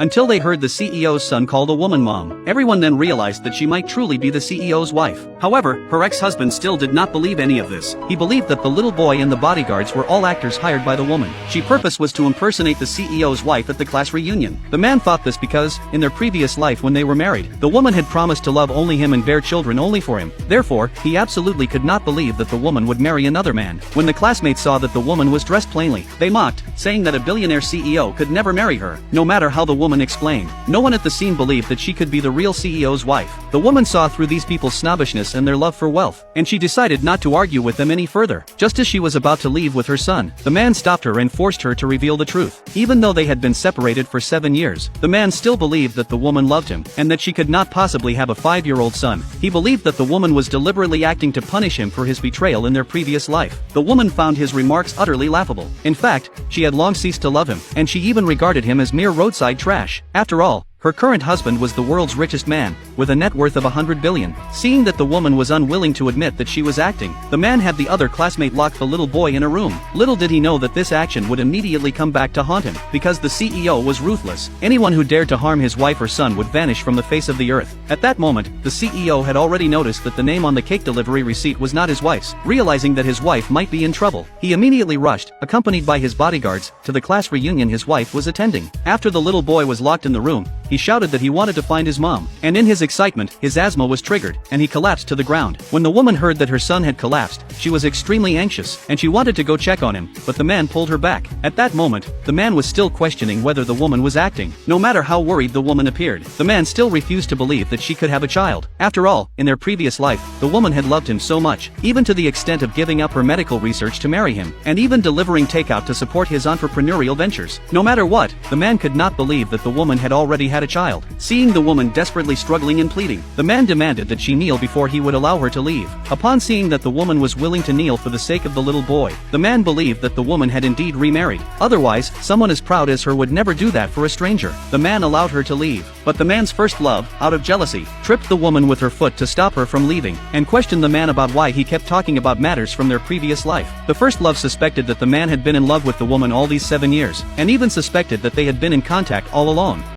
Until they heard the CEO's son called a woman mom. Everyone then realized that she might truly be the CEO's wife. However, her ex-husband still did not believe any of this. He believed that the little boy and the bodyguards were all actors hired by the woman. She purpose was to impersonate the CEO's wife at the class reunion. The man thought this because, in their previous life when they were married, the woman had promised to love only him and bear children only for him. Therefore, he absolutely could not believe that the woman would marry another man. When the classmates saw that the woman was dressed plainly, they mocked, saying that a billionaire CEO could never marry her, no matter how the woman explained. No one at the scene believed that she could be the real CEO's wife. The woman saw through these people's snobbishness and their love for wealth, and she decided not to argue with them any further. Just as she was about to leave with her son, the man stopped her and forced her to reveal the truth. Even though they had been separated for 7 years, the man still believed that the woman loved him, and that she could not possibly have a 5-year-old son. He believed that the woman was deliberately acting to punish him for his betrayal in their previous life. The woman found his remarks utterly laughable. In fact, she had long ceased to love him, and she even regarded him as mere roadside trash. After all, her current husband was the world's richest man, with a net worth of $100 billion. Seeing that the woman was unwilling to admit that she was acting, the man had the other classmate lock the little boy in a room. Little did he know that this action would immediately come back to haunt him, because the CEO was ruthless. Anyone who dared to harm his wife or son would vanish from the face of the earth. At that moment, the CEO had already noticed that the name on the cake delivery receipt was not his wife's. Realizing that his wife might be in trouble, he immediately rushed, accompanied by his bodyguards, to the class reunion his wife was attending. After the little boy was locked in the room, he shouted that he wanted to find his mom, and in his excitement, his asthma was triggered, and he collapsed to the ground. When the woman heard that her son had collapsed, she was extremely anxious, and she wanted to go check on him, but the man pulled her back. At that moment, the man was still questioning whether the woman was acting. No matter how worried the woman appeared, the man still refused to believe that she could have a child. After all, in their previous life, the woman had loved him so much, even to the extent of giving up her medical research to marry him, and even delivering takeout to support his entrepreneurial ventures. No matter what, the man could not believe that the woman had already had a child. Seeing the woman desperately struggling and pleading, the man demanded that she kneel before he would allow her to leave. Upon seeing that the woman was willing to kneel for the sake of the little boy, the man believed that the woman had indeed remarried. Otherwise, someone as proud as her would never do that for a stranger. The man allowed her to leave, but the man's first love, out of jealousy, tripped the woman with her foot to stop her from leaving, and questioned the man about why he kept talking about matters from their previous life. The first love suspected that the man had been in love with the woman all these 7 years, and even suspected that they had been in contact all along.